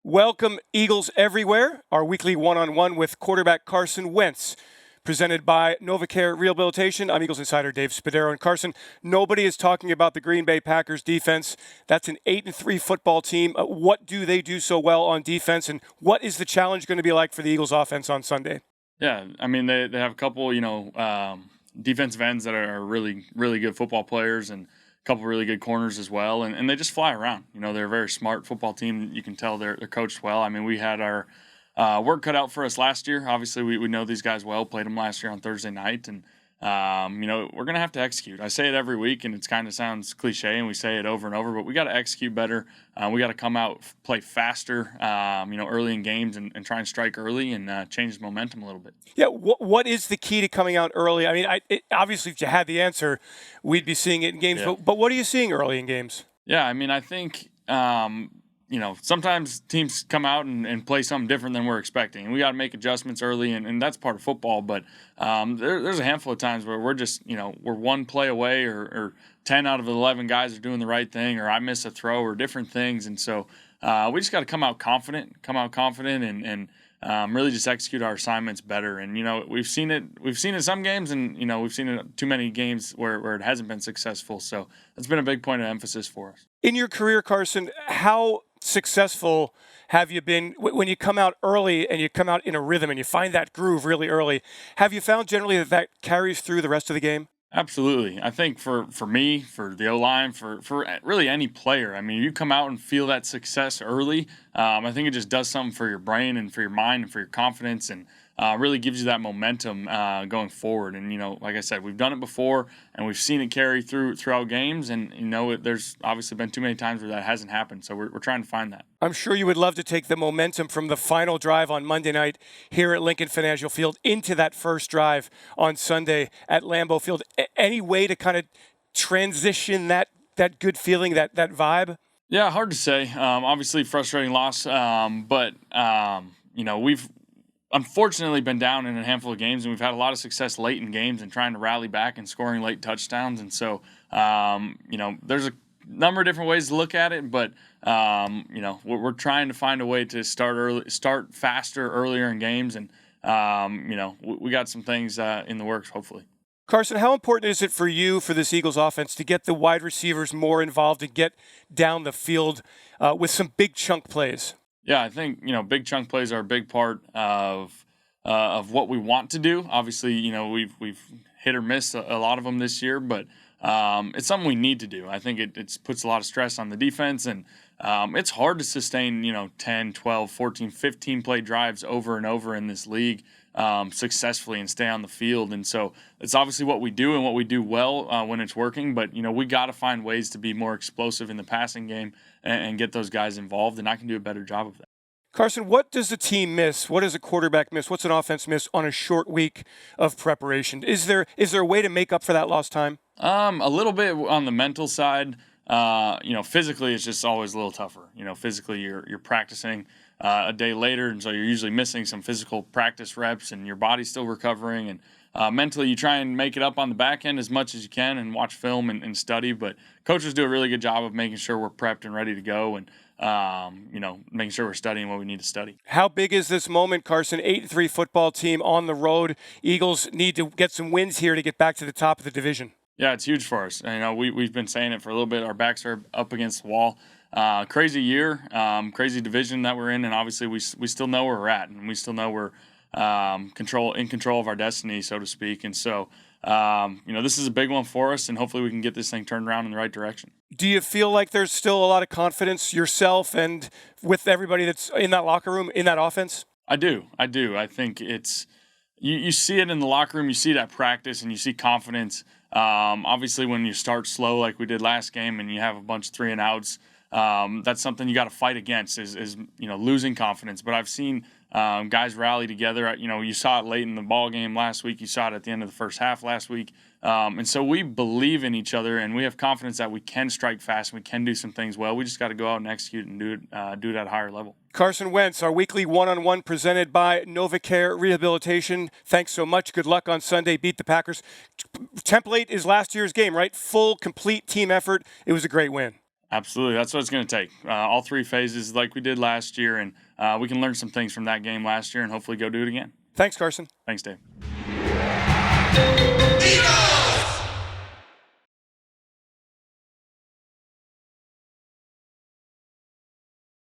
Welcome, Eagles everywhere. Our weekly one-on-one with quarterback Carson Wentz, presented by NovaCare Rehabilitation. I'm Eagles insider Dave Spadaro. And Carson, nobody is talking about the Green Bay Packers defense. That's an 8-3 football team. What do they do so well on defense, and what is the challenge going to be like for the Eagles offense on Sunday? Yeah, I mean, they have a couple, defensive ends that are really, really good football players, and a couple really good corners as well, and they just fly around. They're a very smart football team. You can tell they're coached well. I mean, we had our work cut out for us last year. Obviously, we know these guys well, played them last year on Thursday night, and we're going to have to execute. I say it every week, and it kind of sounds cliche, and we say it over and over, but we got to execute better. We got to come out, play faster, early in games and try and strike early and change the momentum a little bit. Yeah, what is the key to coming out early? I mean, obviously, if you had the answer, we'd be seeing it in games, Yeah. but what are you seeing early in games? Yeah, I mean, I think sometimes teams come out and play something different than we're expecting. And we got to make adjustments early, and that's part of football. But there's a handful of times where we're just, we're one play away or 10 out of 11 guys are doing the right thing, or I miss a throw or different things. And so we just got to come out confident and really just execute our assignments better. And, we've seen it in some games, and, we've seen it too many games where it hasn't been successful. So that's been a big point of emphasis for us. In your career, Carson, how successful have you been when you come out early and you come out in a rhythm and you find that groove really early? Have you found generally that carries through the rest of the game? Absolutely. I think for me, for the O-line, for really any player, I mean, you come out and feel that success early, I think it just does something for your brain and for your mind and for your confidence, and really gives you that momentum going forward. And, like I said, we've done it before, and we've seen it carry throughout games, and, there's obviously been too many times where that hasn't happened, so we're trying to find that. I'm sure you would love to take the momentum from the final drive on Monday night here at Lincoln Financial Field into that first drive on Sunday at Lambeau Field. Any way to kind of transition that good feeling, that vibe? Yeah, hard to say. Obviously, frustrating loss, but we've unfortunately been down in a handful of games, and we've had a lot of success late in games and trying to rally back and scoring late touchdowns. And so, there's a number of different ways to look at it, but we're trying to find a way to start faster earlier in games, and we got some things in the works, hopefully. Carson, how important is it for you, for this Eagles offense, to get the wide receivers more involved and get down the field with some big chunk plays? Yeah, I think, big chunk plays are a big part of what we want to do. Obviously, we've hit or missed a lot of them this year, but it's something we need to do. I think it puts a lot of stress on the defense, and it's hard to sustain, 10, 12, 14, 15 play drives over and over in this league successfully and stay on the field. And so it's obviously what we do and what we do well when it's working, but, we got to find ways to be more explosive in the passing game and get those guys involved, and I can do a better job of that. Carson, what does the team miss? What does a quarterback miss? What's an offense miss on a short week of preparation? Is there a way to make up for that lost time? A little bit on the mental side. Physically it's just always a little tougher. Physically you're practicing a day later, and so you're usually missing some physical practice reps, and your body's still recovering. And mentally, you try and make it up on the back end as much as you can and watch film and study. But coaches do a really good job of making sure we're prepped and ready to go, and making sure we're studying what we need to study. How big is this moment, Carson? 8-3 football team on the road. Eagles need to get some wins here to get back to the top of the division. Yeah, it's huge for us. We've been saying it for a little bit. Our backs are up against the wall. Crazy year, crazy division that we're in, and obviously we still know where we're at, and we still know we're in control of our destiny, so to speak. And so, this is a big one for us, and hopefully we can get this thing turned around in the right direction. Do you feel like there's still a lot of confidence yourself and with everybody that's in that locker room, in that offense? I do. I think it's you see it in the locker room, you see it at practice, and you see confidence. Obviously, when you start slow like we did last game and you have a bunch of 3-and-outs, that's something you got to fight against is losing confidence. But I've seen guys rally together. You saw it late in the ball game last week. You saw it at the end of the first half last week. And so we believe in each other, and we have confidence that we can strike fast and we can do some things well. We just got to go out and execute and do it at a higher level. Carson Wentz, our weekly one-on-one presented by NovaCare Rehabilitation. Thanks so much. Good luck on Sunday. Beat the Packers. Template is last year's game, right? Full, complete team effort. It was a great win. Absolutely. That's what it's going to take. All three phases like we did last year, and we can learn some things from that game last year and hopefully go do it again. Thanks, Carson. Thanks, Dave.